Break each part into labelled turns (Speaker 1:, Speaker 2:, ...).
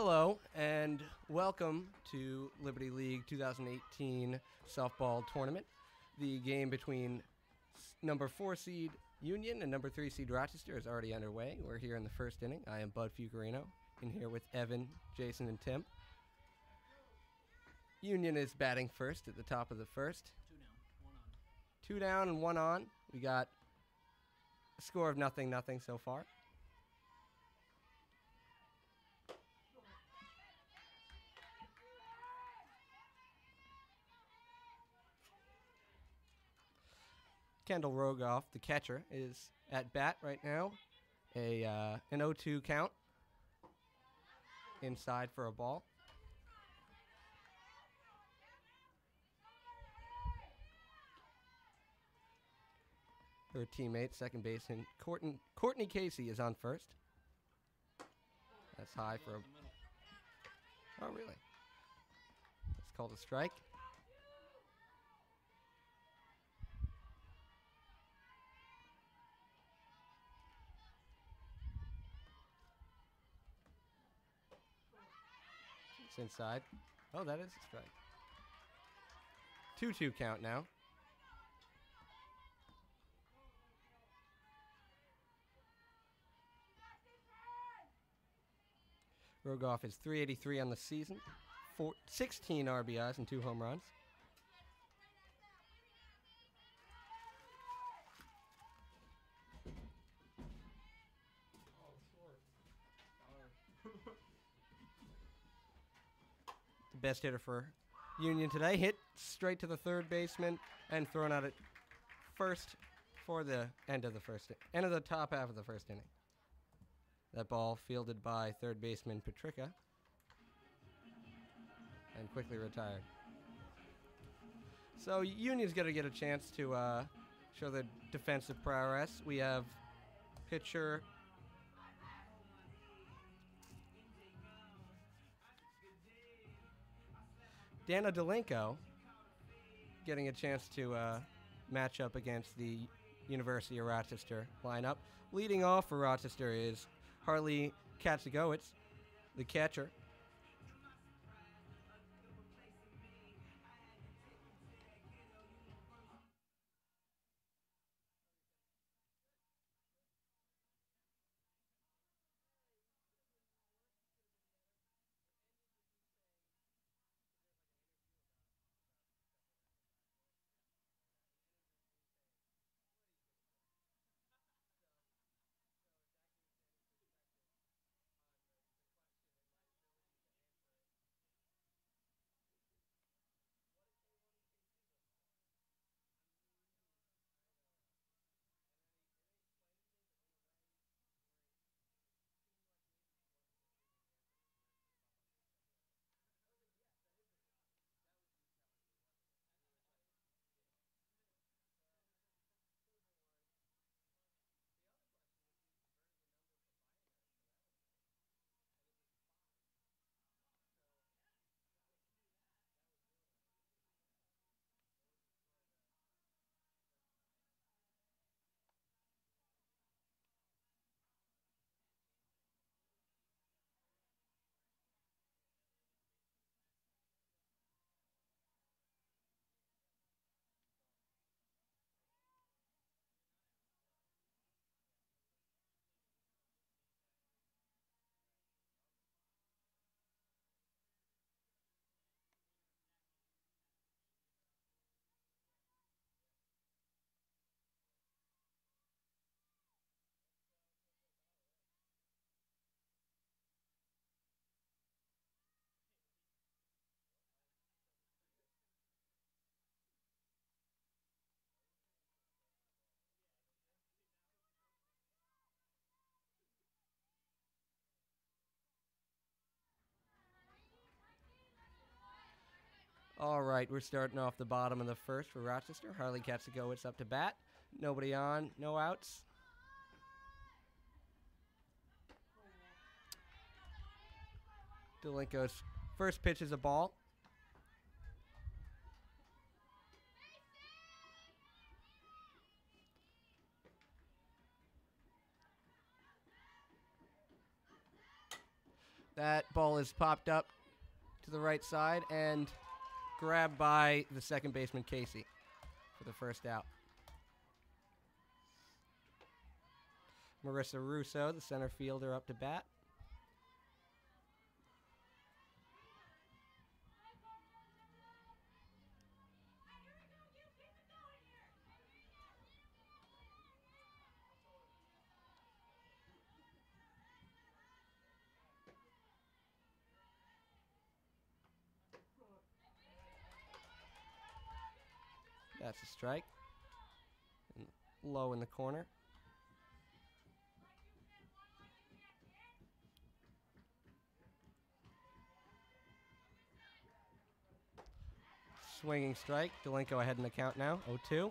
Speaker 1: Hello and welcome to Liberty League 2018 softball tournament. The game between number 4 seed Union and number 3 seed Rochester is already underway. We're here in the first inning. I am Bud Fugarino, in here with Evan, Jason, and Tim. Union is batting first at the top of the first. 2 down and 1 on. We got a score of 0-0 so far. Kendall Rogoff, the catcher, is at bat right now. An 0-2 count. Inside for a ball. Her teammate, second baseman Courtney Casey, is on first. That's high for a... Oh, really? It's called a strike. It's inside. Oh, that is a strike. 2-2 count now. Rogoff is .383 on the season, 16 RBIs and 2 home runs. The best hitter for Union today, hit straight to the third baseman and thrown out at first for the end of the top half of the first inning. That ball fielded by third baseman Patricia and quickly retired. So Union's going to get a chance to show their defensive prowess. We have pitcher Dana Delinko getting a chance to match up against the University of Rochester lineup. Leading off for Rochester is Harley Katzigowitz, the catcher. All right, we're starting off the bottom of the first for Rochester. Harley Katzigowitz up to bat. Nobody on, no outs. Delinko's first pitch is a ball. That ball is popped up to the right side and grabbed by the second baseman, Casey, for the first out. Marissa Russo, the center fielder, up to bat. That's a strike. And low in the corner. Swinging strike. Delenko ahead in the count now. 0-2.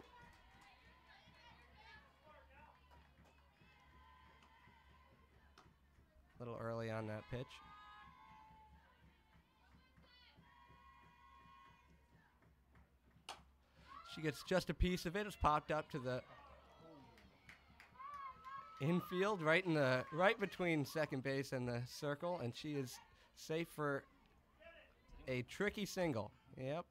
Speaker 1: A little early on that pitch. She gets just a piece of it. It's popped up to the infield, right between second base and the circle, and she is safe for a tricky single. Yep.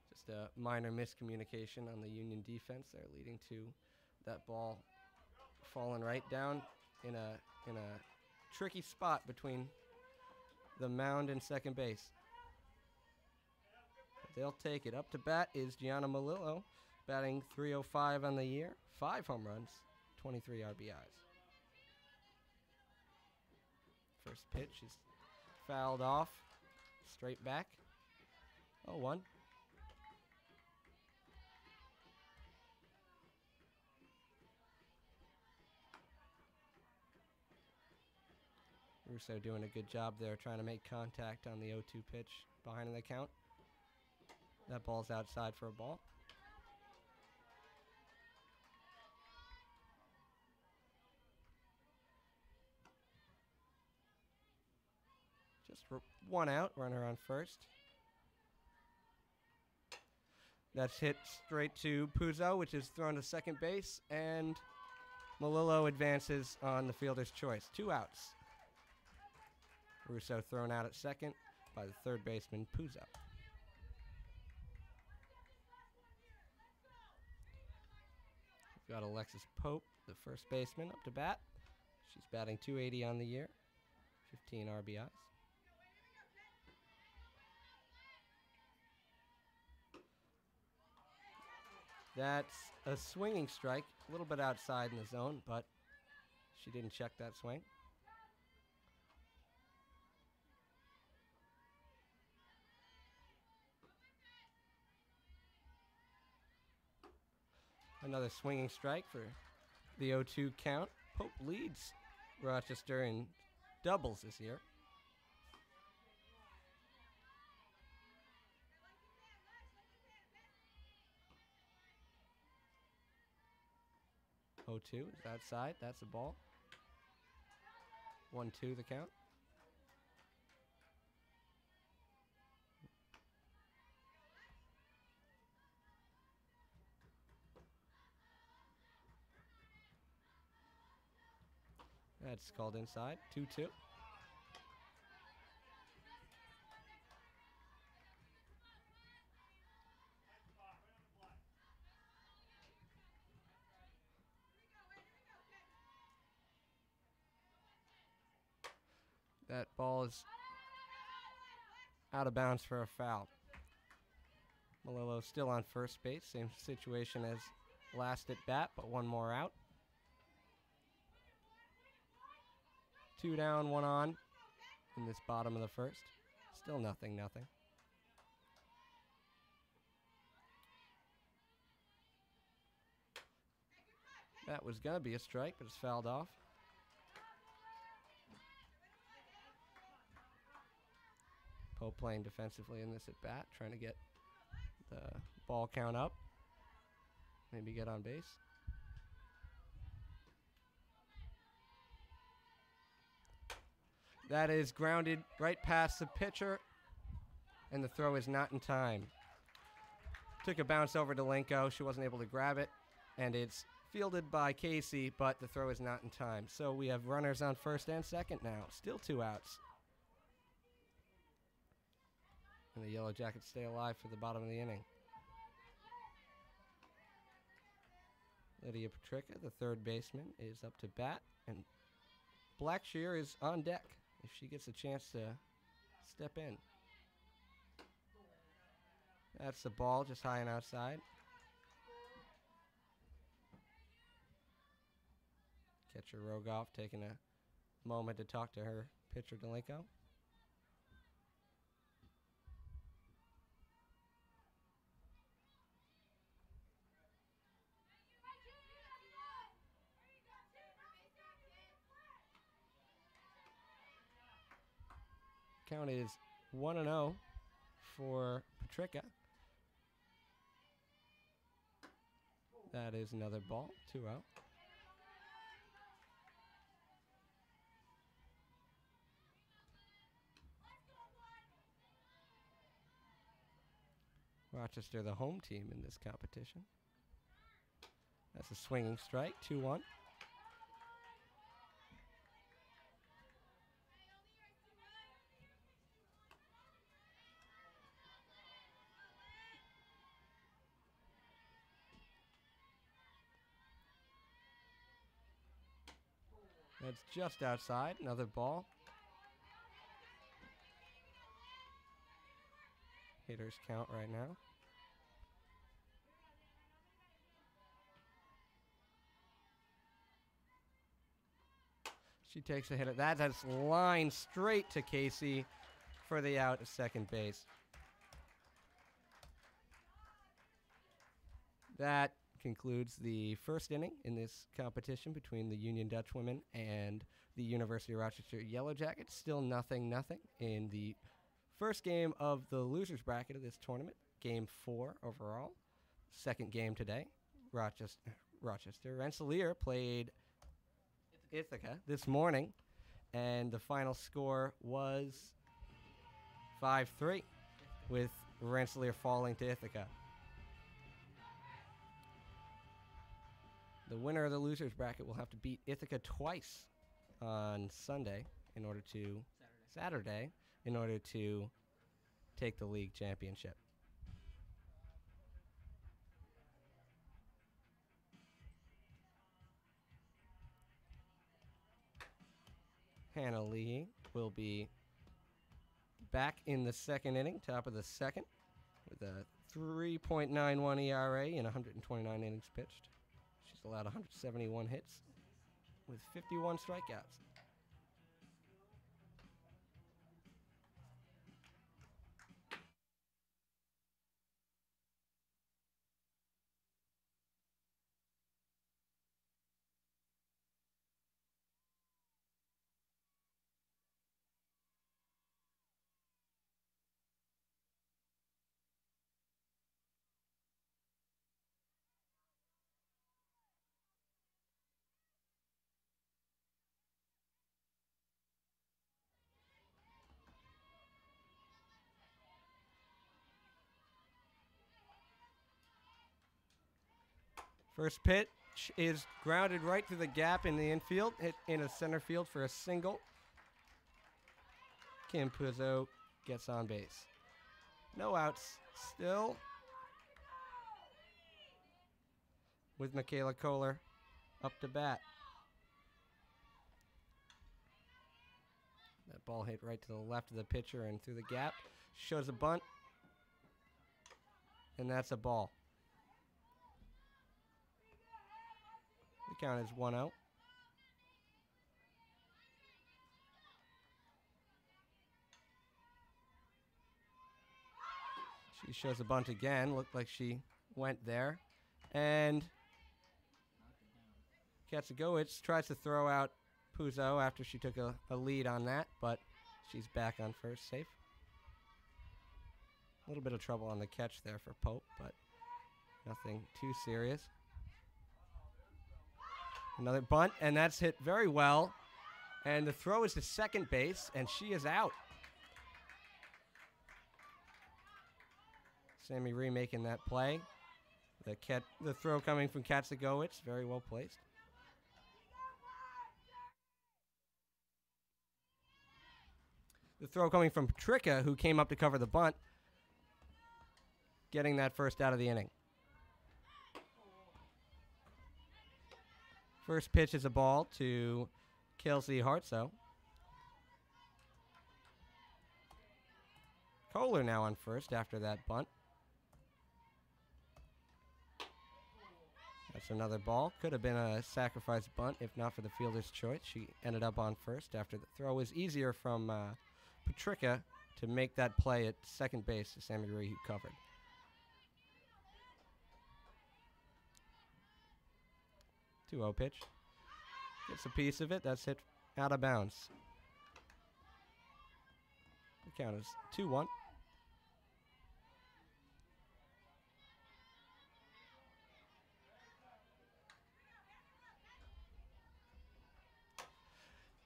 Speaker 1: Just a minor miscommunication on the Union defense there, leading to that ball falling right down in a tricky spot between the mound and second base. But they'll take it. Up to bat is Gianna Malillo, batting .305 on the year, 5 home runs, 23 RBIs. First pitch is fouled off, straight back. 0-1. Russo doing a good job there, trying to make contact on the 0-2 pitch behind the count. That ball's outside for a ball. Just one out, runner on first. That's hit straight to Puzo, which is thrown to second base, and Malillo advances on the fielder's choice. 2 outs. Russo thrown out at second by the third baseman, Puzo. We've got Alexis Pope, the first baseman, up to bat. She's batting .280 on the year, 15 RBIs. That's a swinging strike, a little bit outside in the zone, but she didn't check that swing. Another swinging strike for the 0-2 count. Pope leads Rochester in doubles this year. .02 is outside. That's a ball. 1-2 the count. That's called inside. 2-2. That ball is out of bounds for a foul. Malillo still on first base. Same situation as last at bat, but one more out. 2 down, 1 on in this bottom of the first. Still nothing. That was going to be a strike, but it's fouled off. Pope playing defensively in this at bat, trying to get the ball count up. maybe get on base. That is grounded right past the pitcher, and the throw is not in time. Took a bounce over to Lenko. She wasn't able to grab it, and it's fielded by Casey, but the throw is not in time. So we have runners on first and second now. Still 2 outs. And the Yellow Jackets stay alive for the bottom of the inning. Lydia Petricka, the third baseman, is up to bat, and Blackshear is on deck if she gets a chance to step in. That's the ball, just high and outside. Catcher Rogoff taking a moment to talk to her pitcher Delenko. Count is 1-0 for Petricka. That is another ball, 2-0. Rochester, the home team in this competition. That's a swinging strike, 2-1. That's just outside, another ball. Hitters count right now. She takes a hit at that. That's line straight to Casey for the out at second base. That concludes the first inning in this competition between the Union Dutchwomen and the University of Rochester Yellow Jackets. Still 0-0 in the first game of the losers bracket of this tournament. Game 4 overall. Second game today. Rochester. Rensselaer played Ithaca this morning, and the final score was 5-3, with Rensselaer falling to Ithaca. The winner of the losers bracket will have to beat Ithaca twice on Saturday in order to take the league championship. Hannah Lee will be back in the second inning, top of the second, with a 3.91 ERA in 129 innings pitched. She's allowed 171 hits with 51 strikeouts. First pitch is grounded right through the gap in the infield, hit in a center field for a single. Kim Puzzo gets on base. No outs still, with Michaela Kohler up to bat. That ball hit right to the left of the pitcher and through the gap. Shows a bunt, and that's a ball. The count is 1-0. She shows a bunt again. Looked like she went there. And Katsugowicz tries to throw out Puzzo after she took a lead on that, but she's back on first, safe. A little bit of trouble on the catch there for Pope, but nothing too serious. Another bunt, and that's hit very well. And the throw is to second base, and she is out. Sammy Ree making that play. The throw coming from Katzigowicz, very well placed. The throw coming from Petricka, who came up to cover the bunt, getting that first out of the inning. First pitch is a ball to Kelsey Hartsoe. Kohler now on first after that bunt. That's another ball. Could have been a sacrifice bunt if not for the fielder's choice. She ended up on first after the throw was easier from Petricka to make that play at second base to Sammy Ree, who covered. Two-0 pitch. Gets a piece of it. That's hit out of bounds. The count is 2-1.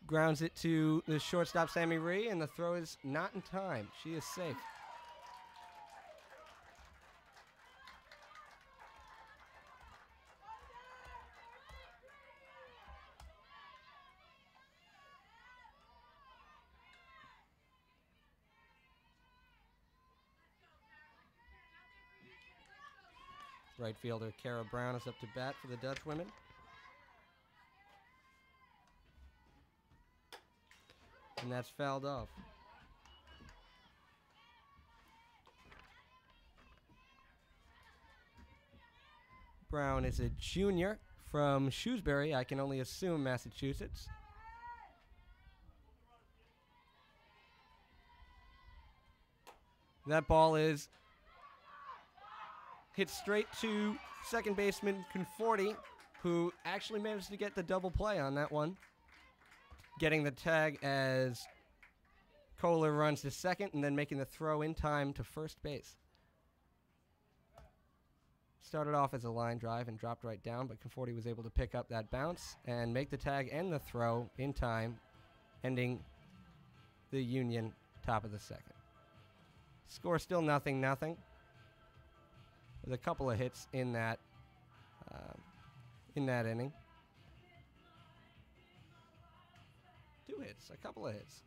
Speaker 1: Grounds it to the shortstop, Sammy Ree, and the throw is not in time. She is safe. Right fielder Kara Brown is up to bat for the Dutch women. And that's fouled off. Brown is a junior from Shrewsbury, I can only assume Massachusetts. That ball is hit straight to second baseman Conforti, who actually managed to get the double play on that one, getting the tag as Kohler runs to second and then making the throw in time to first base. Started off as a line drive and dropped right down, but Conforti was able to pick up that bounce and make the tag and the throw in time, ending the Union top of the second. Score still 0-0. With a couple of hits in that inning. Two hits, a couple of hits.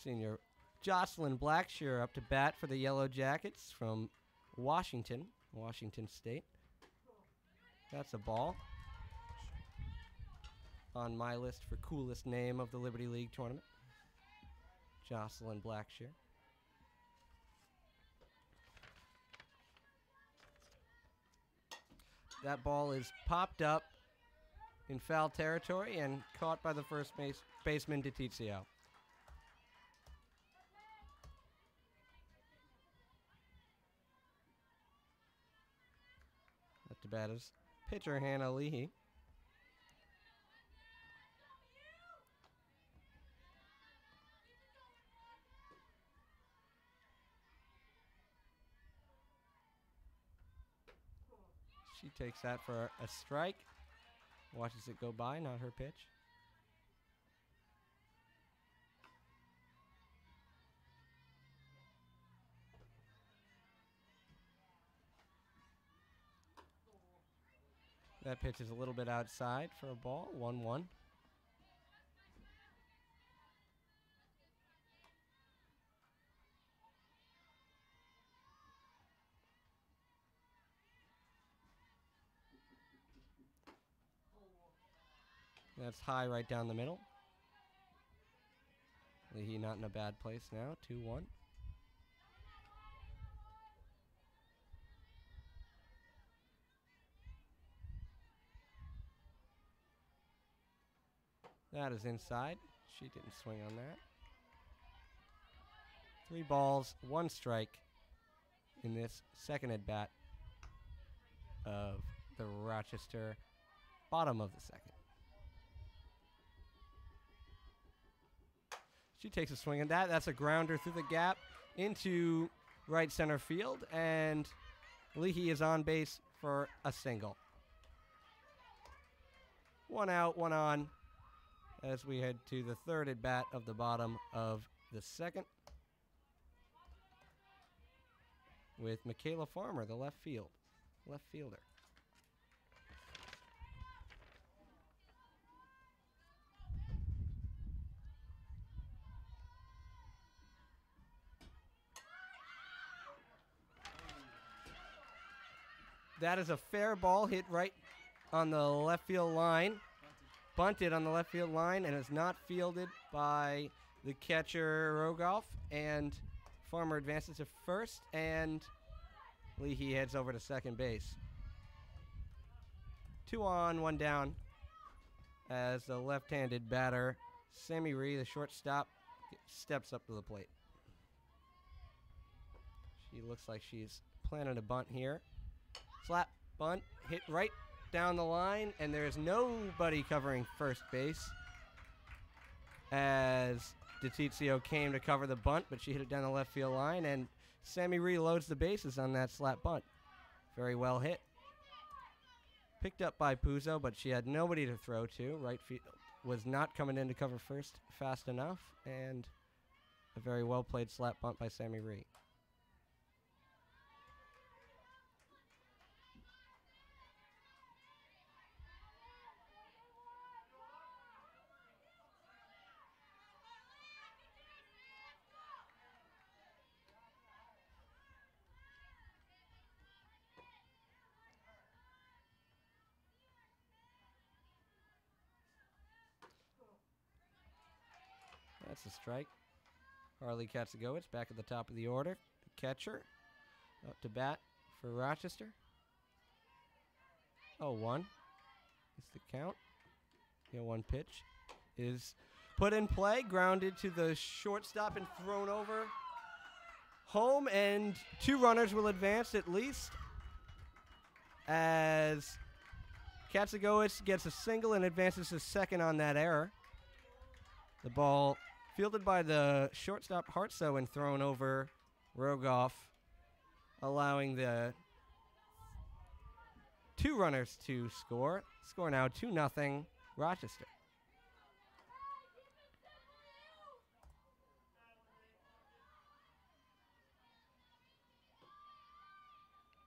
Speaker 1: Senior Jocelyn Blackshear up to bat for the Yellow Jackets from Washington State. That's a ball. On my list for coolest name of the Liberty League tournament. Jocelyn Blackshear. That ball is popped up in foul territory and caught by the first baseman, DiTizio. Up to bat is pitcher Hannah Leahy. She takes that for a strike. Watches it go by, not her pitch. That pitch is a little bit outside for a ball, 1-1. That's high right down the middle. Leahy not in a bad place now, 2-1. That is inside. She didn't swing on that. 3 balls, 1 strike in this second at bat of the Rochester bottom of the second. She takes a swing at that. That's a grounder through the gap into right center field, and Leahy is on base for a single. 1 out, 1 on, as we head to the third at bat of the bottom of the second, with Michaela Farmer, the left fielder. That is a fair ball hit right on the left field line. Bunted on the left field line and is not fielded by the catcher Rogoff. And Farmer advances to first, and Leahy heads over to second base. 2 on, 1 down, as the left-handed batter, Sammy Rhee, the shortstop, steps up to the plate. She looks like she's planning a bunt here. Slap, bunt, hit right down the line, and there's nobody covering first base, as DiTizio came to cover the bunt, but she hit it down the left field line, and Sammy Rhee loads the bases on that slap bunt. Very well hit. Picked up by Puzo, but she had nobody to throw to. Right field was not coming in to cover first fast enough, and a very well played slap bunt by Sammy Rhee. That's a strike. Harley Katzegowicz back at the top of the order. The catcher up to bat for Rochester. 0-1 is the count. The 0-1 pitch is put in play, grounded to the shortstop and thrown over home, and 2 runners will advance at least, as Katzegowicz gets a single and advances to second on that error. The ball fielded by the shortstop Hartsoe and thrown over Rogoff, allowing the 2 runners to score. Score now 2-0 Rochester.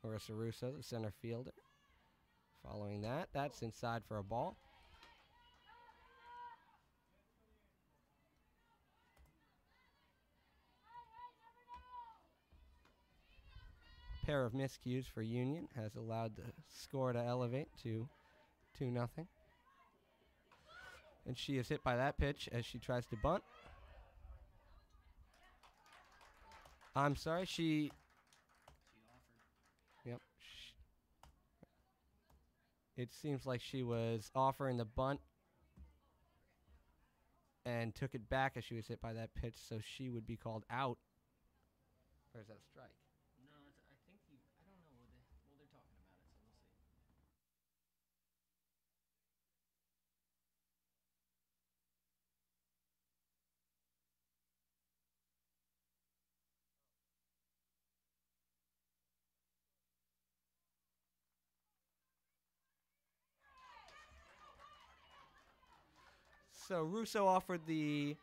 Speaker 1: Marissa Russo, the center fielder. Following that, that's inside for a ball. Pair of miscues for Union has allowed the score to elevate to 2-0. And she is hit by that pitch as she tries to bunt. I'm sorry, she offered. Yep. It seems like she was offering the bunt and took it back as she was hit by that pitch, so she would be called out. Or is that a strike? So Russo offered the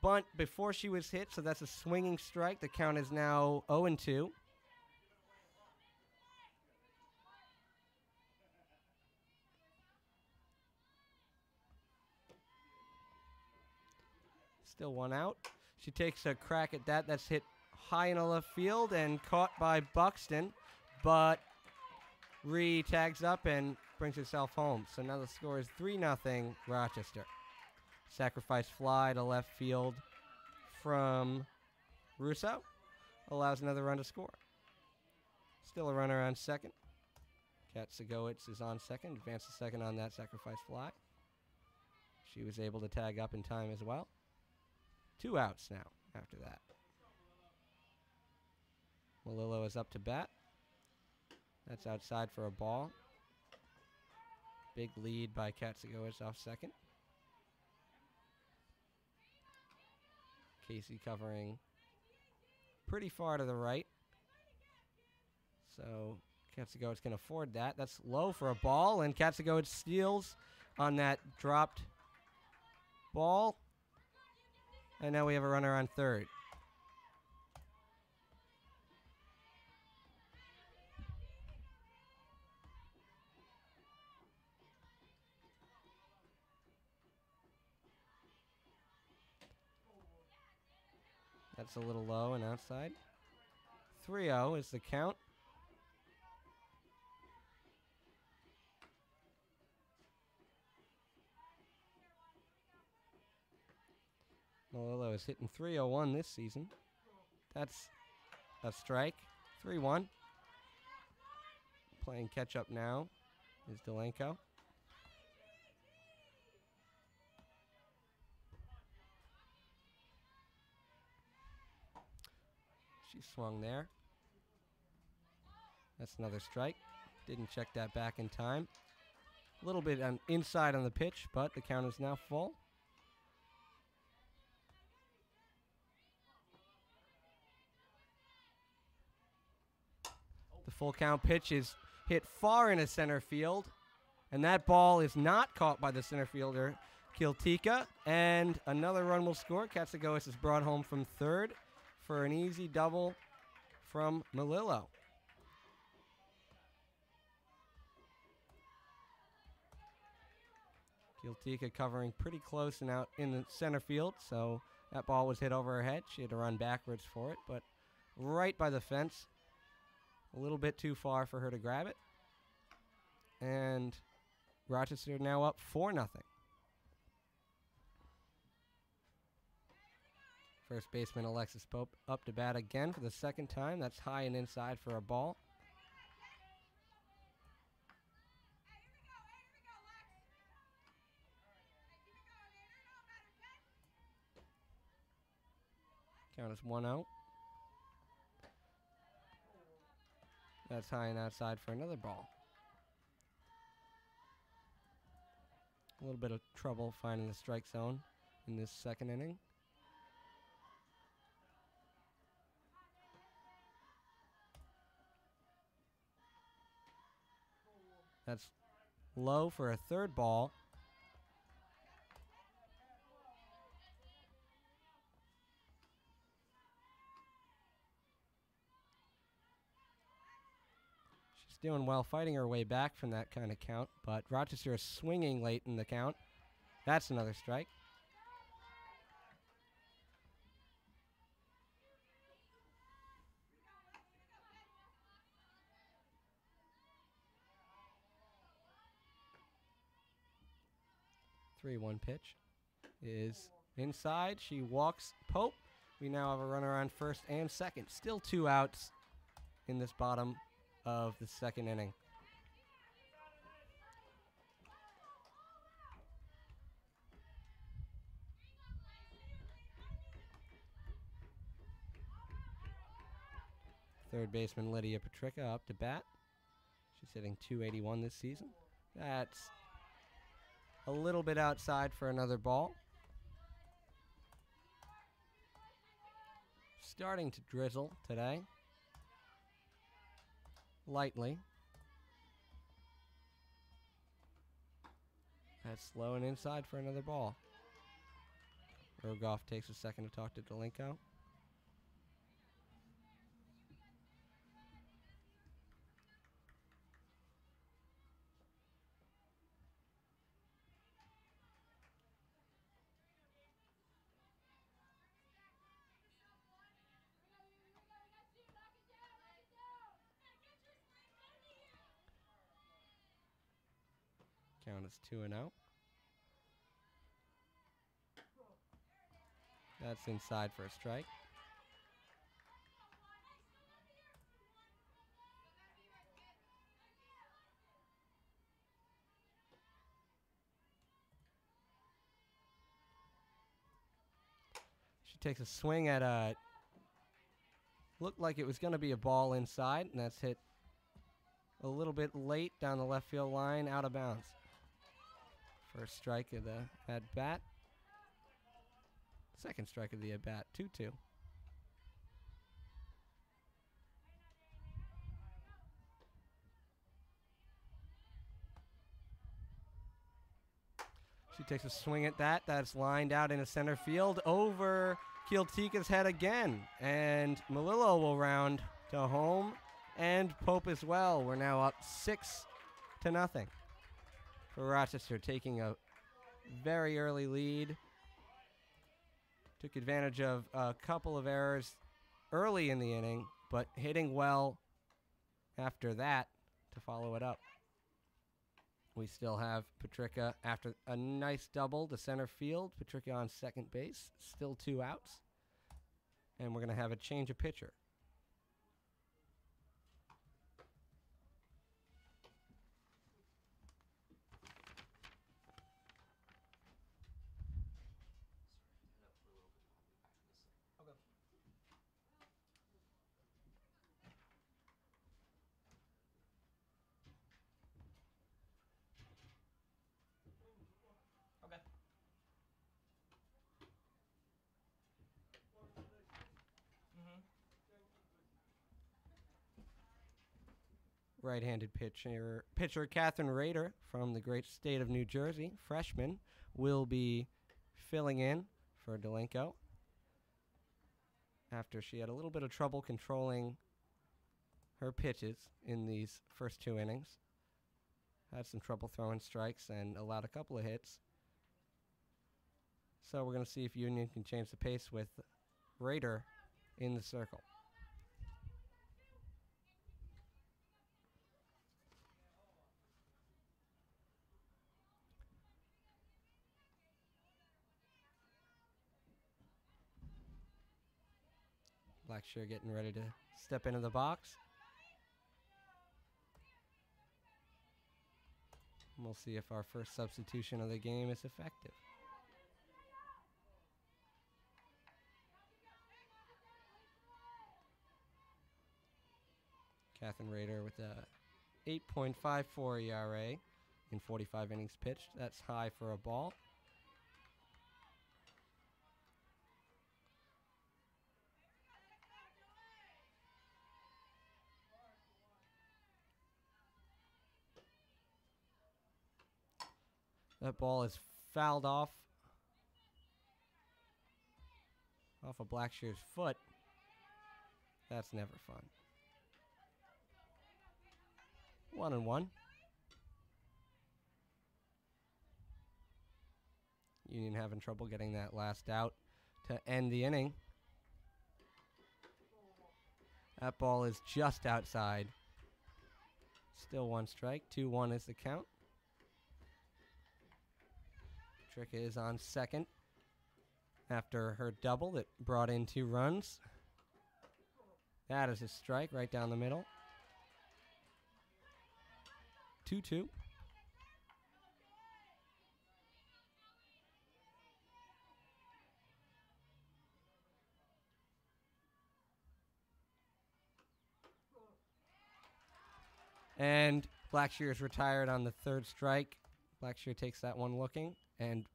Speaker 1: bunt before she was hit, so that's a swinging strike. The count is now 0-2. Still one out. She takes a crack at that. That's hit high in the left field and caught by Buxton, but Ree tags up and brings herself home. So now the score is 3-0 Rochester. Sacrifice fly to left field from Russo allows another run to score. Still a runner on second. Katsagowicz is on second, advances second on that sacrifice fly. She was able to tag up in time as well. 2 outs now after that. Malillo is up to bat. That's outside for a ball. Big lead by Katsagowicz off second. Casey covering pretty far to the right. So Katsagowicz can afford that. That's low for a ball, and Katsagowicz steals on that dropped ball. And now we have a runner on third. That's a little low and outside. 3-0 is the count. Malillo is hitting .301 this season. That's a strike. 3-1. Playing catch up now is Delenko. She swung there. That's another strike. Didn't check that back in time. A little bit inside on the pitch, but the count is now full. The full count pitch is hit far into center field, and that ball is not caught by the center fielder, Kiltika, and another run will score. Katsagowicz is brought home from third for an easy double from Malillo. Kiltika covering pretty close and out in the center field, so that ball was hit over her head. She had to run backwards for it, but right by the fence. A little bit too far for her to grab it. And Rochester now up 4-0. First baseman Alexis Pope up to bat again for the second time. That's high and inside for a ball. Count is 1-0. That's high and outside for another ball. A little bit of trouble finding the strike zone in this second inning. That's low for a third ball. Doing well, fighting her way back from that kind of count, but Rochester is swinging late in the count. That's another strike. Three-one pitch is inside. She walks Pope. We now have a runner on first and second. Still 2 outs in this bottom of the second inning. Third baseman Lydia Petricka up to bat. She's hitting .281 this season. That's a little bit outside for another ball. Starting to drizzle today. Lightly. That's low and inside for another ball. Rogoff takes a second to talk to Delinko. Count is 2-0. That's inside for a strike. She takes a swing at a... Looked like it was going to be a ball inside, and that's hit a little bit late down the left field line, out of bounds. First strike of the at-bat. Second strike of the at-bat, 2-2. She takes a swing at that. That's lined out into center field over Kieltika's head again. And Melillo will round to home, and Pope as well. We're now up 6-0 for Rochester, taking a very early lead. Took advantage of a couple of errors early in the inning, but hitting well after that to follow it up. We still have Petricka after a nice double to center field. Petricka on second base, still 2 outs. And we're going to have a change of pitcher. Right-handed pitcher Catherine Rader from the great state of New Jersey, freshman, will be filling in for Delinko after she had a little bit of trouble controlling her pitches in these first 2 innings. Had some trouble throwing strikes and allowed a couple of hits. So we're going to see if Union can change the pace with Rader in the circle. Blackshear getting ready to step into the box. And we'll see if our first substitution of the game is effective. Catherine Rader with a 8.54 ERA in 45 innings pitched. That's high for a ball. That ball is fouled off of Blackshear's foot. That's never fun. 1-1. Union having trouble getting that last out to end the inning. That ball is just outside. Still 1 strike. 2-1 is the count. Petricka is on second after her double that brought in 2 runs. That is a strike right down the middle. 2-2. And Blackshear is retired on the 3rd strike. Blackshear takes that one looking and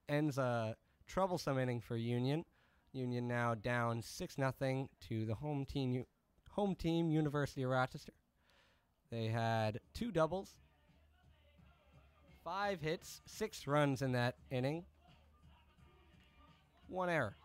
Speaker 1: ends a troublesome inning for Union. Union now down 6-0 to the home team, University of Rochester. They had 2 doubles, 5 hits, 6 runs in that inning. 1 error.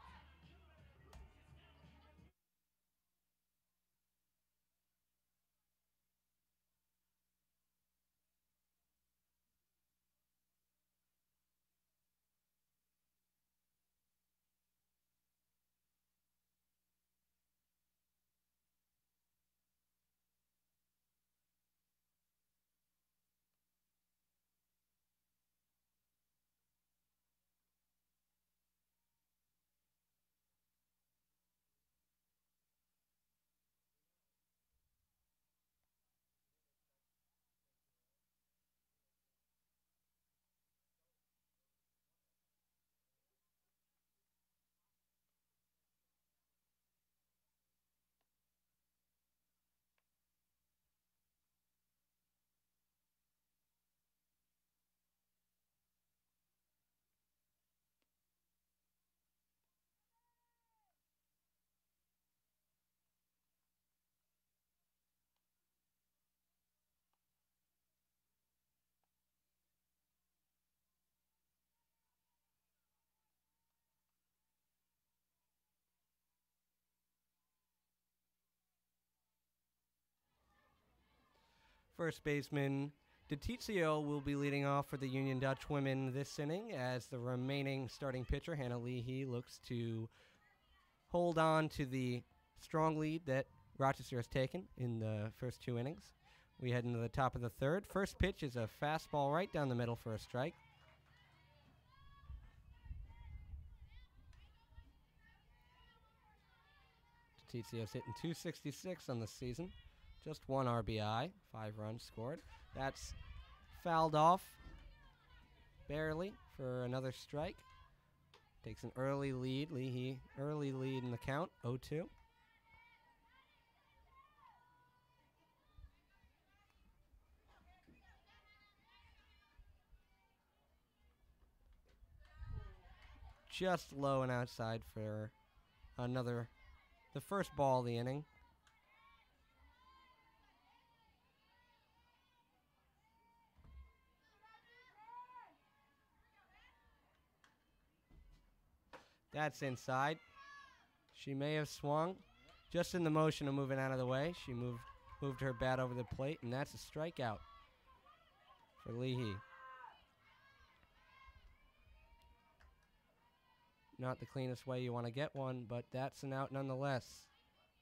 Speaker 1: First baseman DeTizio will be leading off for the Union Dutch women this inning as the remaining starting pitcher, Hannah Leahy, looks to hold on to the strong lead that Rochester has taken in the first 2 innings. We head into the top of the third. First pitch is a fastball right down the middle for a strike. DeTizio's hitting .266 on the season. Just 1 RBI, 5 runs scored. That's fouled off barely for another strike. Takes an early lead. Leahy, early lead in the count, 0-2. Just low and outside for the first ball of the inning. That's inside. She may have swung. Just in the motion of moving out of the way, she moved her bat over the plate, and that's a strikeout for Leahy. Not the cleanest way you want to get one, but that's an out nonetheless.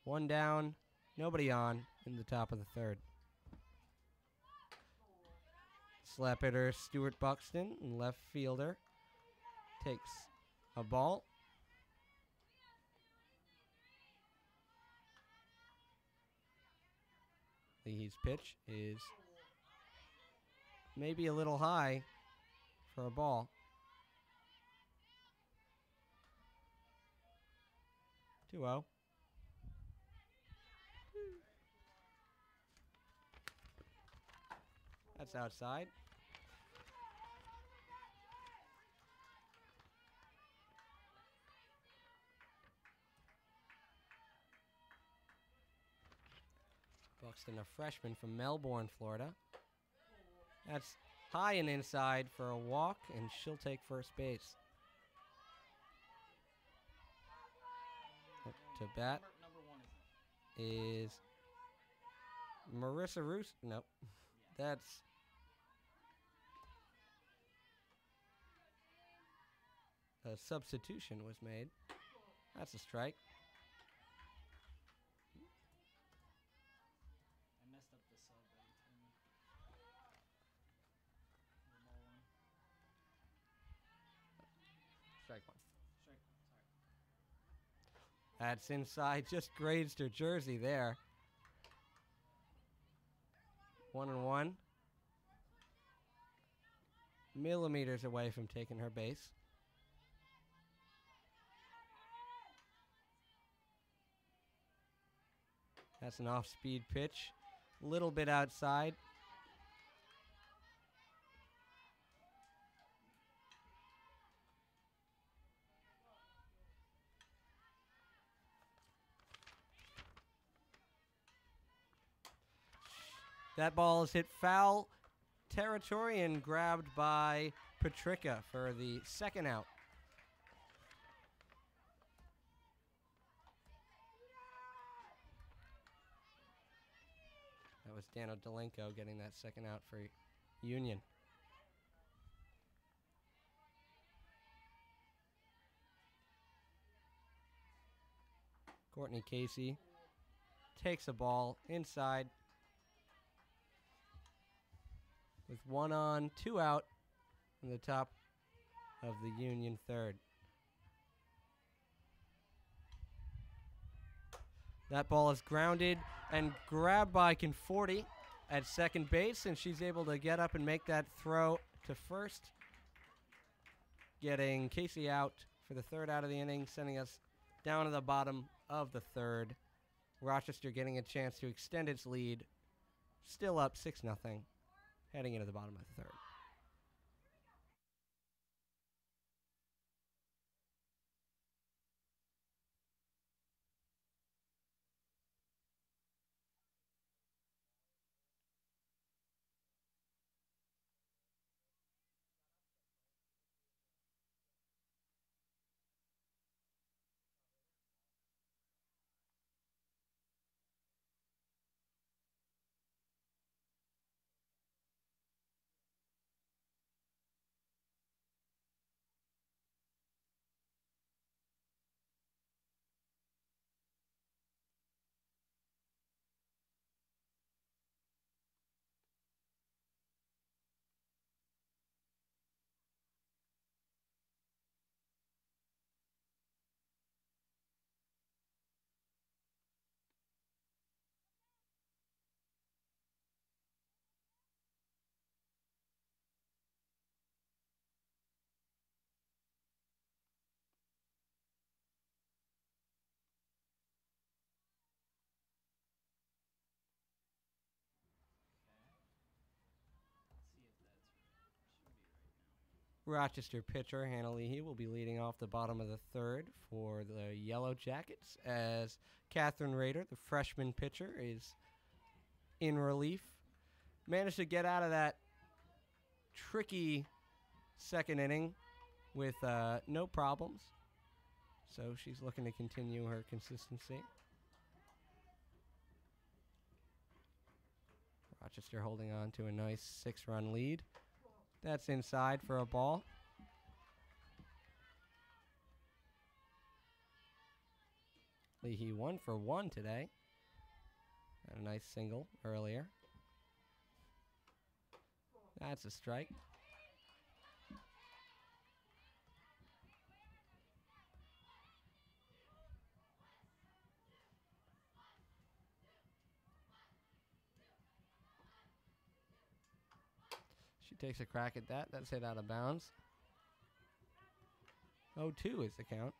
Speaker 1: 1 down, nobody on in the top of the third. Slap hitter Stuart Buxton, left fielder, takes a ball. Leahy's pitch is maybe a little high for a ball. 2-0. That's outside. Buxton, a freshman from Melbourne, Florida. That's high and inside for a walk, and she'll take first base. Up to bat is Marissa Roos. Nope. That's a substitution was made. That's a strike.
Speaker 2: I messed up the sub that he told me.
Speaker 1: Strike one.
Speaker 2: Strike one, sorry.
Speaker 1: That's inside. Just grazed her jersey there. 1-1. Millimeters away from taking her base. That's an off-speed pitch. A little bit outside. That ball is hit foul territory and grabbed by Patrica for the second out. was Dano Delenko getting that second out for Union. Courtney Casey takes a ball inside with 1 on, 2 out in the top of the Union third. That ball is grounded and grabbed by Conforti at second base, and she's able to get up and make that throw to first, getting Casey out for the third out of the inning, sending us down to the bottom of the third. Rochester getting a chance to extend its lead, still up 6-0, heading into the bottom of the third. Rochester pitcher Hannah Leahy will be leading off the bottom of the third for the Yellow Jackets, as Catherine Rader, the freshman pitcher, is in relief. Managed to get out of that tricky second inning with no problems, so she's looking to continue her consistency. Rochester holding on to a nice 6-run lead. That's inside for a ball. Leahy 1 for 1 today. And a nice single earlier. That's a strike. She takes a crack at that. That's hit out of bounds. 0-2 is the count.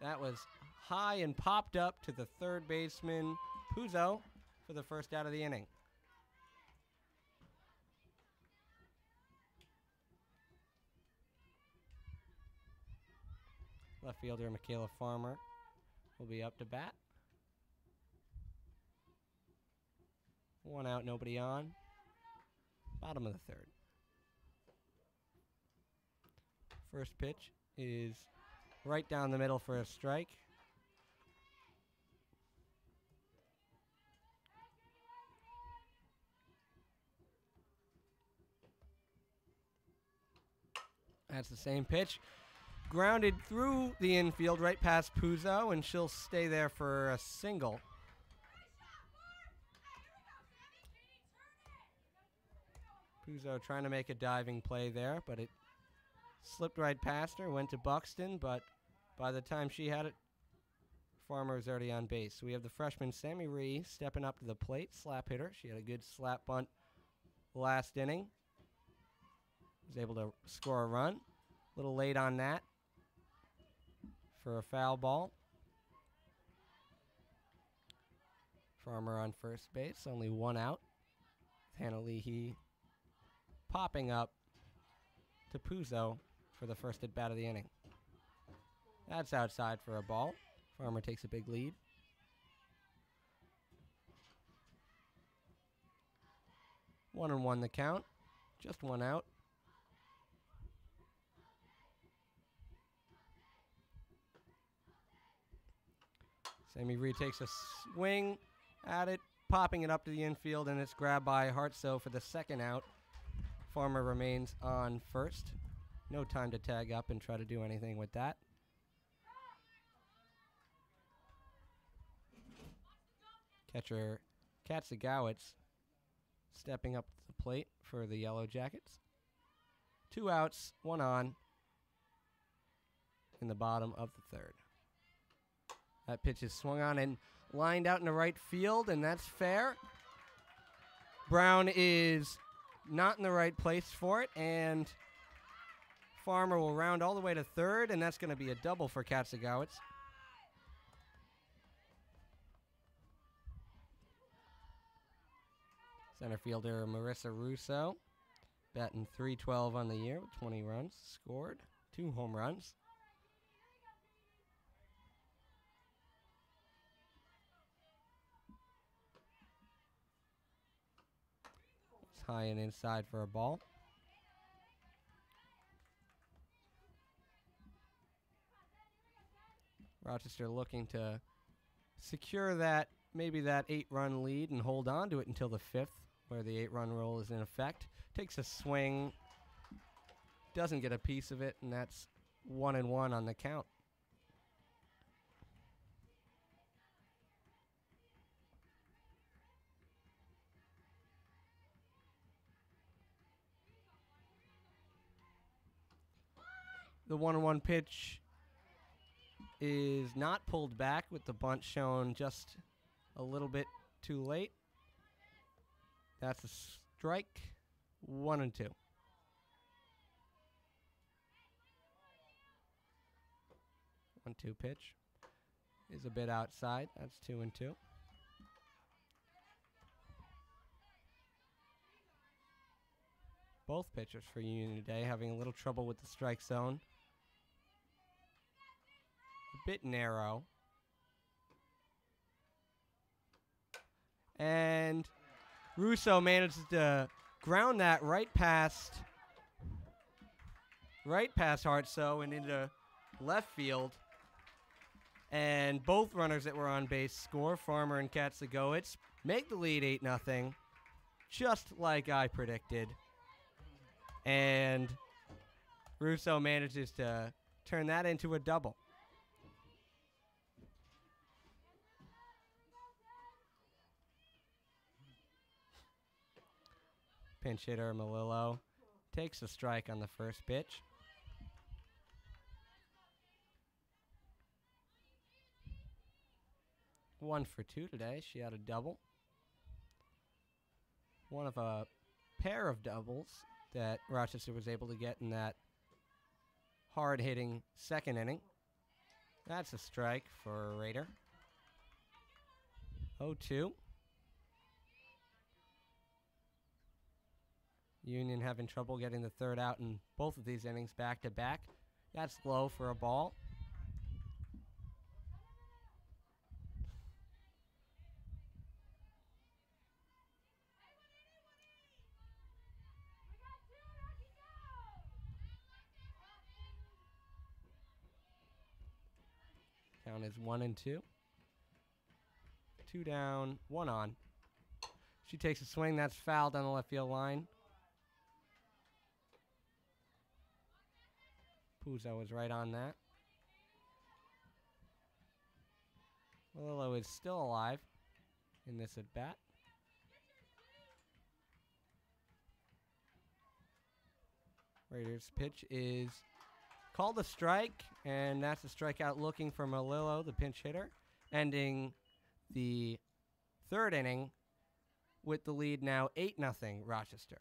Speaker 1: That was high and popped up to the third baseman, Puzo, for the first out of the inning. Left fielder Michaela Farmer will be up to bat. 1 out, nobody on. Bottom of the third. First pitch is right down the middle for a strike. That's the same pitch. Grounded through the infield right past Puzo, and she'll stay there for a single. Puzo trying to make a diving play there, but it slipped right past her, went to Buxton, but by the time she had it, Farmer was already on base. So we have the freshman Sammy Ree stepping up to the plate, slap hitter. She had a good slap bunt last inning. Was able to score a run. A little late on that for a foul ball. Farmer on first base, only 1 out. Hannah Leahy popping up to Puzo for the first at bat of the inning. That's outside for a ball. Farmer takes a big lead. 1-1 the count. Just one out. Sammy Reed takes a swing at it, popping it up to the infield, and it's grabbed by Hartsoe for the second out. Farmer remains on first. No time to tag up and try to do anything with that. Catcher Katzigowitz stepping up to the plate for the Yellow Jackets. 2 outs, 1 on in the bottom of the third. That pitch is swung on and lined out in the right field, and that's fair. Brown is not in the right place for it, and Farmer will round all the way to third, and that's going to be a double for Katzigowitz. Center fielder Marissa Russo, batting .312 on the year with 20 runs scored, 2 home runs. It's high and inside for a ball. Rochester looking to secure that, maybe that 8-run lead and hold on to it until the 5th, where the 8-run rule is in effect. Takes a swing, doesn't get a piece of it, and that's 1-1 on the count. The 1-1 pitch is not pulled back, with the bunt shown just a little bit too late. That's a strike. 1-2. One-two pitch is a bit outside. That's 2-2. Both pitchers for Union today having a little trouble with the strike zone. A bit narrow. And Russo manages to ground that right past Hartsoe and into left field. And both runners that were on base score. Farmer and Katzigowitz make the lead 8-0, just like I predicted. And Russo manages to turn that into a double. Pinch hitter Melillo takes a strike on the first pitch. One for two today. She had a double. One of a pair of doubles that Rochester was able to get in that hard-hitting second inning. That's a strike for Raider. 0-2. Union having trouble getting the third out in both of these innings back-to-back. That's low for a ball. Count is 1-2. 2 down, 1 on. She takes a swing. That's foul down the left field line. Puzo is right on that. Melillo is still alive in this at-bat. Raiders' pitch is called a strike, and that's a strikeout looking for Melillo, the pinch hitter, ending the third inning with the lead now 8-0 Rochester.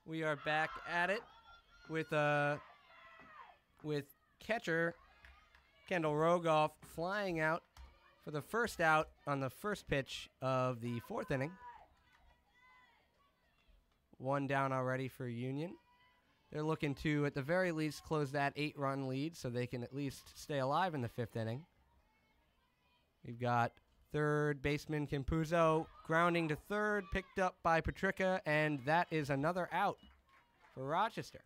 Speaker 1: We are back at it with catcher Kendall Rogoff flying out for the first out on the first pitch of the fourth inning. One down already for Union. They're looking to, at the very least, close that 8-run lead so they can at least stay alive in the fifth inning. We've got third baseman Campuzzo grounding to third, picked up by Petricka, and that is another out for Rochester.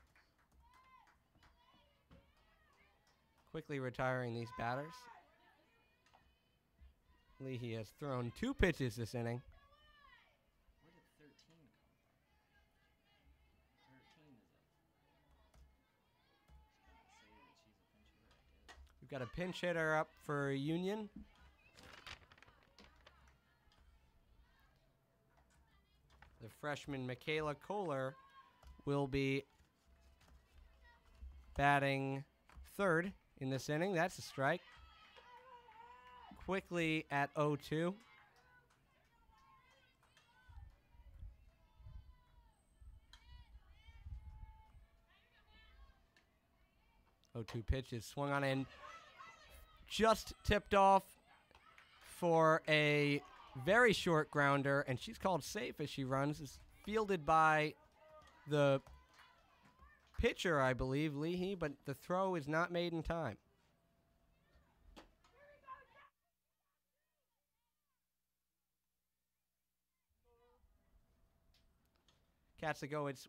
Speaker 1: Quickly retiring these batters. Leahy has thrown 2 pitches this inning.
Speaker 2: Where did 13 come from? 13 is a.
Speaker 1: We've got a pinch hitter up for Union. The freshman Michaela Kohler will be batting third in this inning. That's a strike. Quickly at 0-2. Pitch is swung on and just tipped off for a very short grounder, and she's called safe as she runs. Is fielded by the pitcher, I believe, Leahy, but the throw is not made in time. Katzagowicz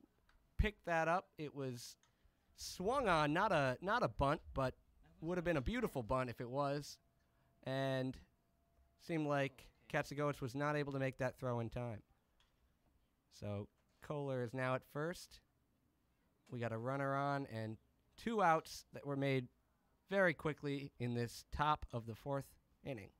Speaker 1: picked that up. It was swung on, not a bunt, but would have been a beautiful bunt if it was, and seemed like Katzagowicz was not able to make that throw in time. So Kohler is now at first. We got a runner on and 2 outs that were made very quickly in this top of the fourth inning.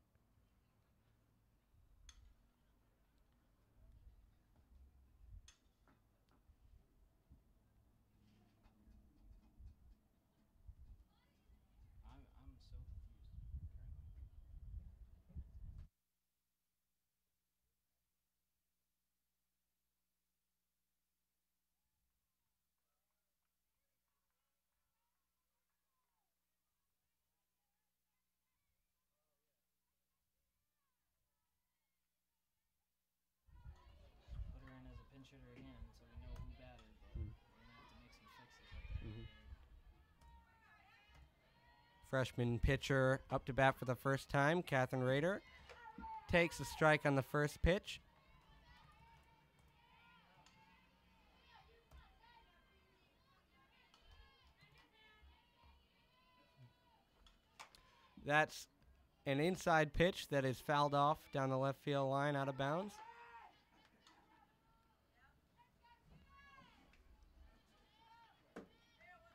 Speaker 2: I'm so confused currently. Put her in as a pinch hitter again, so we know who batted, but we're gonna have to make some fixes at the end.
Speaker 1: Freshman pitcher up to bat for the first time, Catherine Rader, takes a strike on the first pitch. That's an inside pitch that is fouled off down the left field line out of bounds.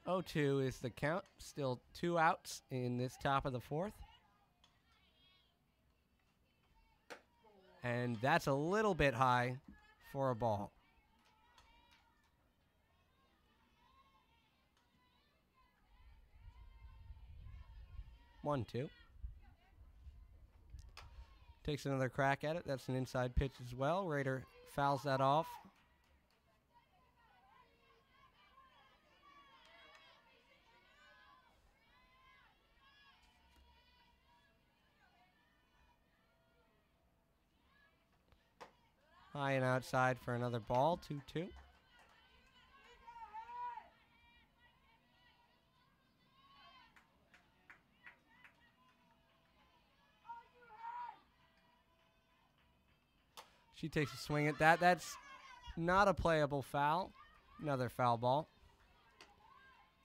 Speaker 1: Oh, 2 is the count. Still 2 outs in this top of the fourth. And that's a little bit high for a ball. 1-2. Takes another crack at it. That's an inside pitch as well. Rader fouls that off. High and outside for another ball, 2-2. She takes a swing at that. That's not a playable foul. Another foul ball.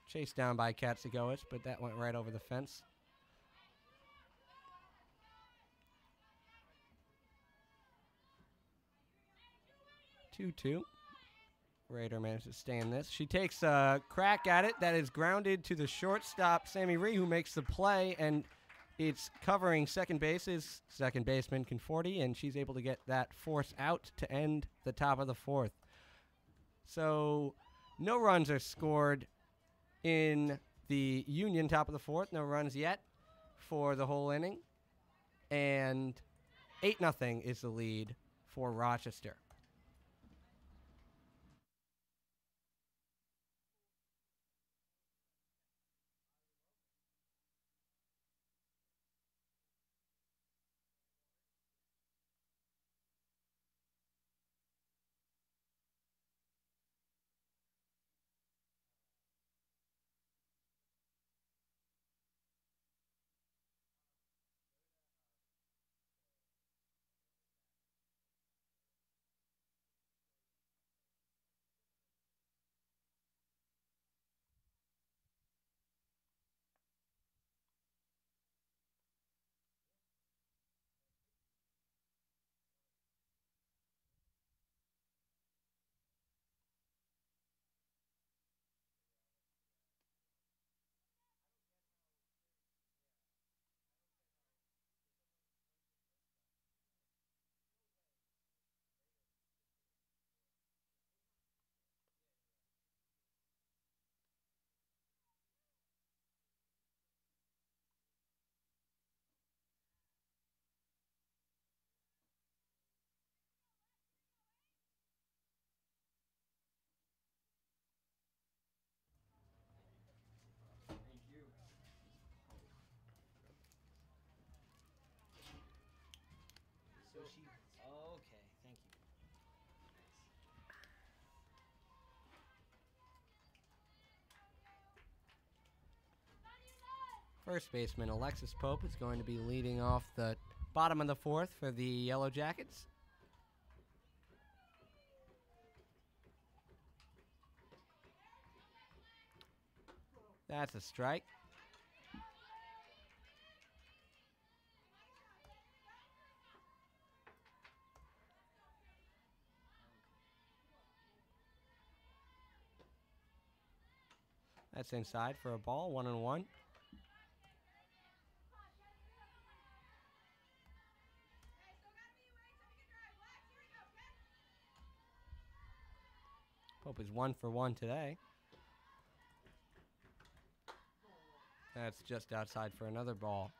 Speaker 1: Chased down by Katzagowicz, but that went right over the fence. 2-2. Rader managed to stay in this. She takes a crack at it. That is grounded to the shortstop, Sammy Ree, who makes the play, and it's covering second base's second baseman, Conforti, and she's able to get that force out to end the top of the fourth. So no runs are scored in the Union top of the fourth. No runs yet for the whole inning. And 8-0 is the lead for Rochester. First baseman Alexis Pope is going to be leading off the bottom of the fourth for the Yellow Jackets. That's a strike. That's inside for a ball, 1-1. Pope is 1 for 1 today. That's just outside for another ball.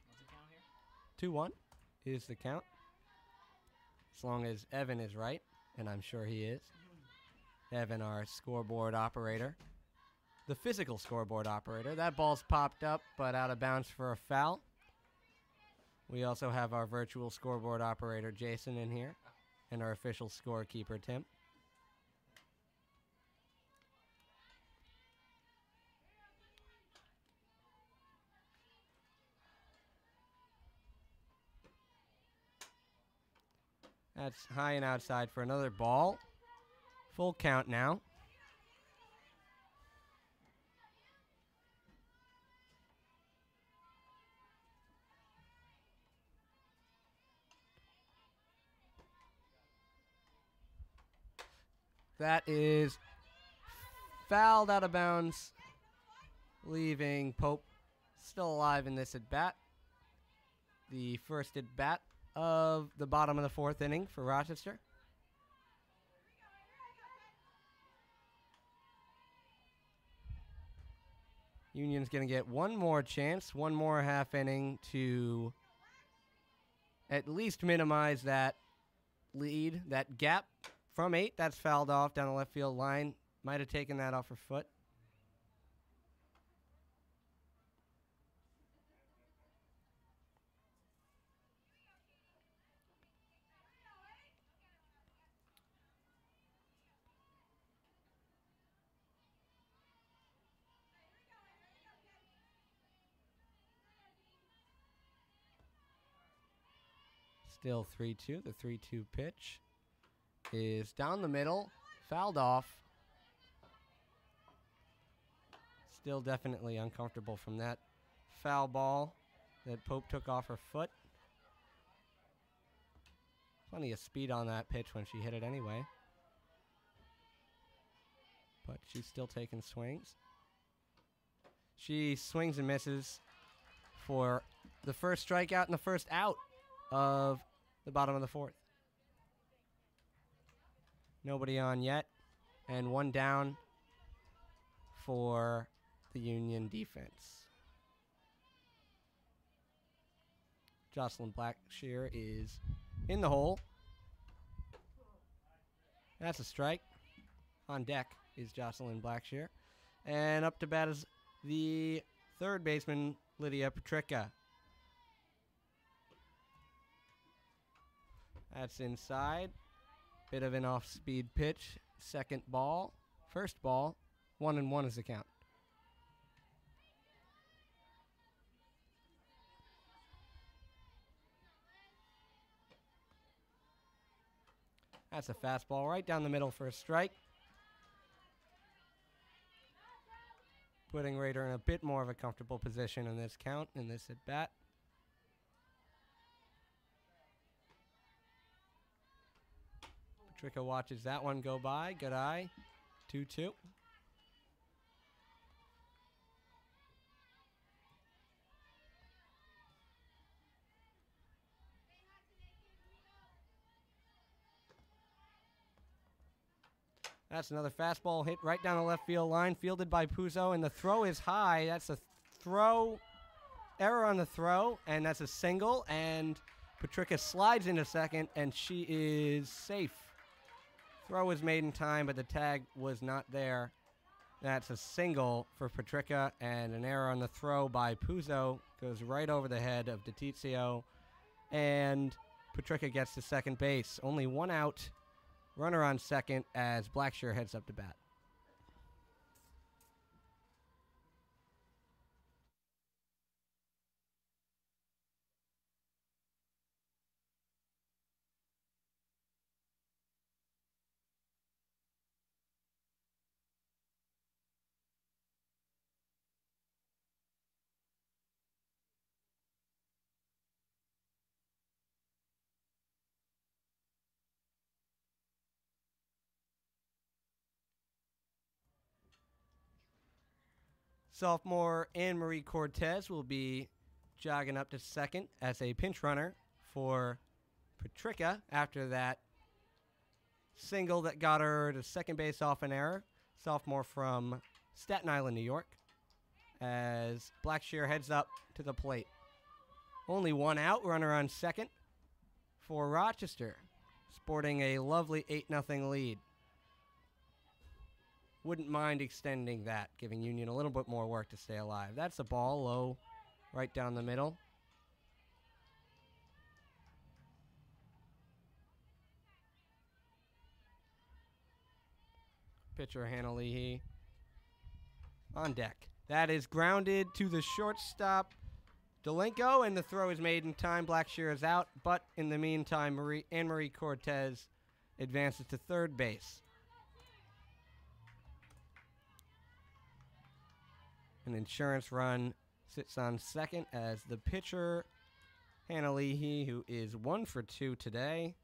Speaker 2: What's the count here?
Speaker 1: 2-1 is the count. As long as Evan is right, and I'm sure he is. Evan, our scoreboard operator. The physical scoreboard operator. That ball's popped up, but out of bounds for a foul. We also have our virtual scoreboard operator, Jason, in here, and our official scorekeeper, Tim. That's high and outside for another ball. Full count now. That is fouled out of bounds, leaving Pope still alive in this at-bat. The first at-bat of the bottom of the fourth inning for Rochester. Union's going to get one more chance, one more half inning to at least minimize that lead, that gap from 8. That's fouled off down the left field line. Might have taken that off her foot. Still 3-2. The 3-2 pitch is down the middle, fouled off. Still definitely uncomfortable from that foul ball that Pope took off her foot. Plenty of speed on that pitch when she hit it anyway. But she's still taking swings. She swings and misses for the first strikeout and the first out of the bottom of the fourth. Nobody on yet, and one down for the Union defense. Jocelyn Blackshear is in the hole. That's a strike. On deck is Jocelyn Blackshear. And up to bat is the third baseman, Lydia Petricka. That's inside. Bit of an off-speed pitch. Second ball. First ball. 1-1 is the count. That's a fastball right down the middle for a strike. Putting Raider in a bit more of a comfortable position in this count, in this at-bat. Petricka watches that one go by. Good eye. 2-2. That's another fastball hit right down the left field line, fielded by Puzo, and the throw is high. That's a throw, error on the throw, and that's a single, and Petricka slides into second, and she is safe. Throw was made in time, but the tag was not there. That's a single for Petricka, and an error on the throw by Puzo goes right over the head of DiTizio, and Petricka gets to second base. Only one out. Runner on second as Blackshear heads up to bat. Sophomore Anne-Marie Cortez will be jogging up to second as a pinch runner for Patricia after that single that got her to second base off an error. Sophomore from Staten Island, New York, as Blackshear heads up to the plate. Only one out, runner on second for Rochester, sporting a lovely 8-0 lead. Wouldn't mind extending that, giving Union a little bit more work to stay alive. That's a ball low, right down the middle. Pitcher Hannah Leahy on deck. That is grounded to the shortstop, Dolenko, and the throw is made in time. Blackshear is out, but in the meantime, Anne-Marie Cortez advances to third base. An insurance run sits on second as the pitcher, Hannah Leahy, who is 1 for 2 today,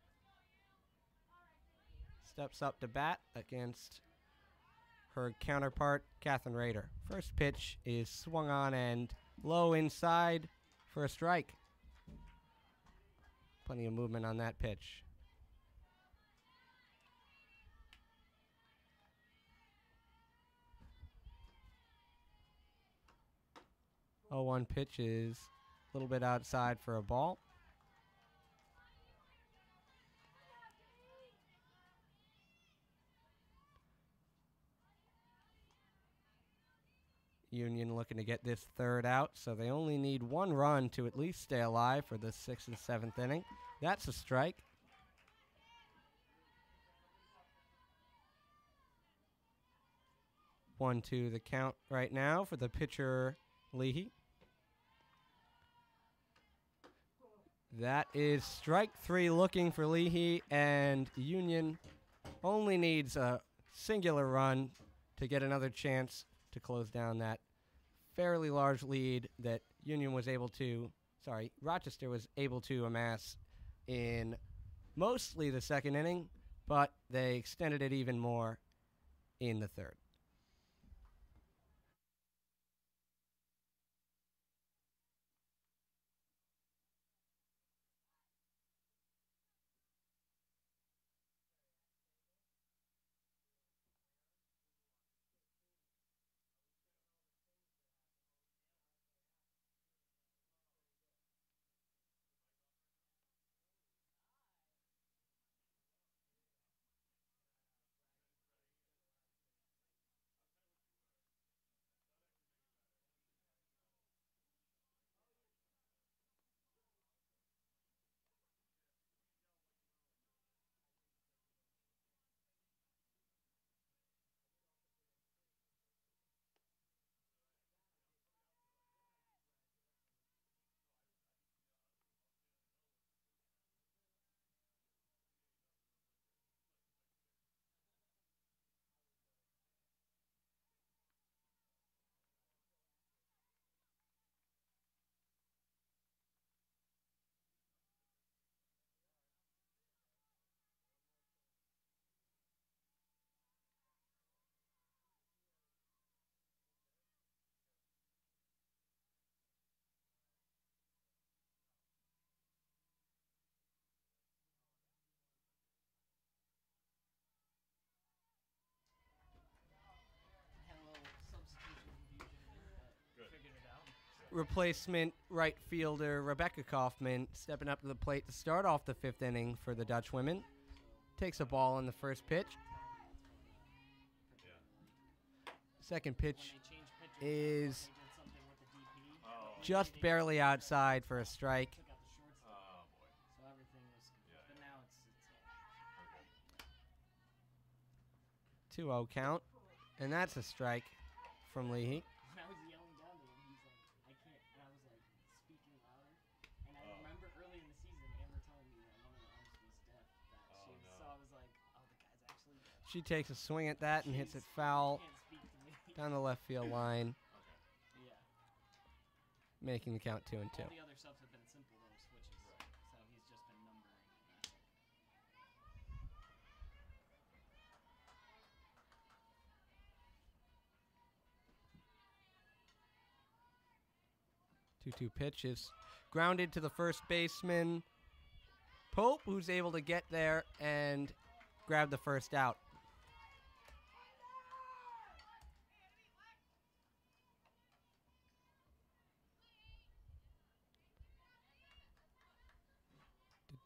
Speaker 1: steps up to bat against her counterpart, Catherine Rader. First pitch is swung on and low inside for a strike. Plenty of movement on that pitch. 0-1 pitch is a little bit outside for a ball. Union looking to get this third out, so they only need one run to at least stay alive for the 6th and 7th inning. That's a strike. One, two, the count right now for the pitcher, Leahy. That is strike 3 looking for Leahy, and Union only needs a singular run to get another chance to close down that fairly large lead that Rochester was able to amass in mostly the second inning, but they extended it even more in the third.
Speaker 2: Had a little substitution confusion there, but figured it out.
Speaker 1: Replacement right fielder Rebecca Kaufman stepping up to the plate to start off the 5th inning for the Dutch women. Takes a ball in the first pitch. Second pitch is just barely outside for a strike.
Speaker 2: Took out the shortstop.
Speaker 3: Oh boy.
Speaker 2: So everything was confused. But now it's
Speaker 1: 2-0 count, and that's a strike from Leahy.
Speaker 2: I was yelling down to him. He's like, I can't. And I was like speaking louder. And I remember early in the season, Amber telling me that one of the umps was deaf. So I was like, oh, the guy's actually deaf.
Speaker 1: She takes a swing at that and hits it foul
Speaker 2: Can't speak to me.
Speaker 1: down the left field line,
Speaker 2: Yeah.
Speaker 1: making the count 2-2.
Speaker 2: All the other subs have been simple little switches. So he's just been numbering.
Speaker 1: 2-2 pitch is grounded to the first baseman, Pope, who's able to get there and grab the first out.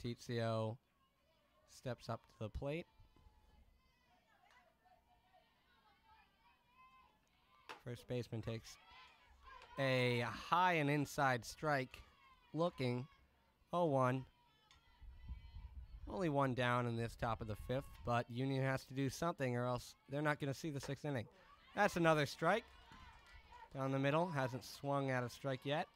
Speaker 1: Tizio steps up to the plate. First baseman takes a high and inside strike. Looking 0-1. Only one down in this top of the fifth, but Union has to do something or else they're not going to see the sixth inning. That's another strike. Down the middle, hasn't swung at a strike yet.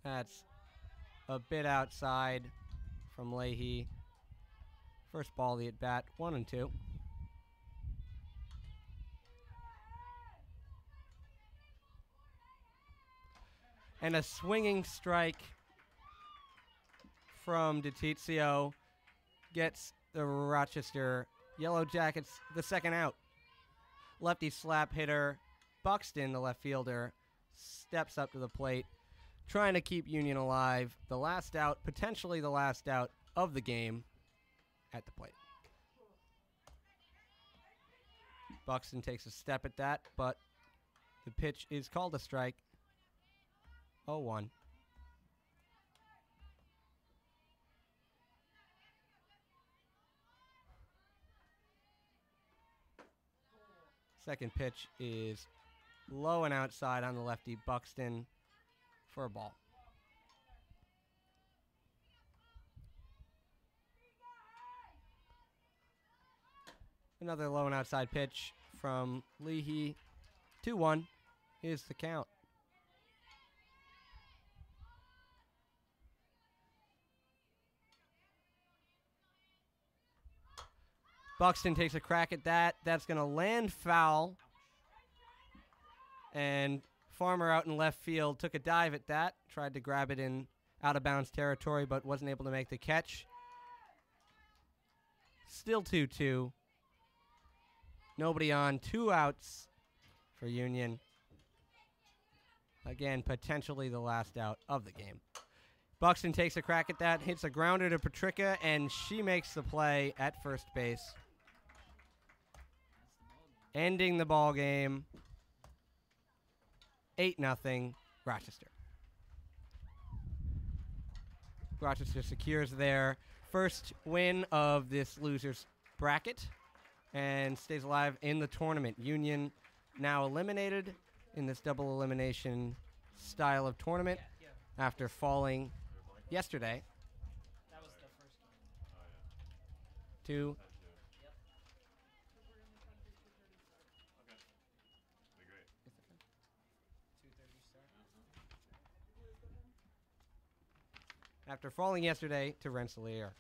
Speaker 1: That's a bit outside from Leahy. First ball of the at bat, 1-2. And a swinging strike from DiTizio gets the Rochester Yellow Jackets the second out. Lefty slap hitter Buxton, the left fielder, steps up to the plate, trying to keep Union alive. The last out, potentially the last out of the game at the plate. Buxton takes a step at that, but the pitch is called a strike. 0-1. Second pitch is low and outside on the lefty Buxton for a ball. Another low and outside pitch from Leahy. 2-1 is the count. Buxton takes a crack at that. That's going to land foul. And Farmer out in left field took a dive at that. Tried to grab it in out-of-bounds territory, but wasn't able to make the catch. Still 2-2. Nobody on. 2 outs for Union. Again, potentially the last out of the game. Buxton takes a crack at that, hits a grounder to Patricia, and she makes the play at first base. Ending the ball game. 8-0 Rochester. Rochester secures their first win of this loser's bracket and stays alive in the tournament. Union now eliminated in this double elimination style of tournament after falling yesterday.
Speaker 2: That was the first game.
Speaker 1: To
Speaker 2: Yep.
Speaker 3: Okay. Be great.
Speaker 2: 2:30 start.
Speaker 1: after falling yesterday to Rensselaer.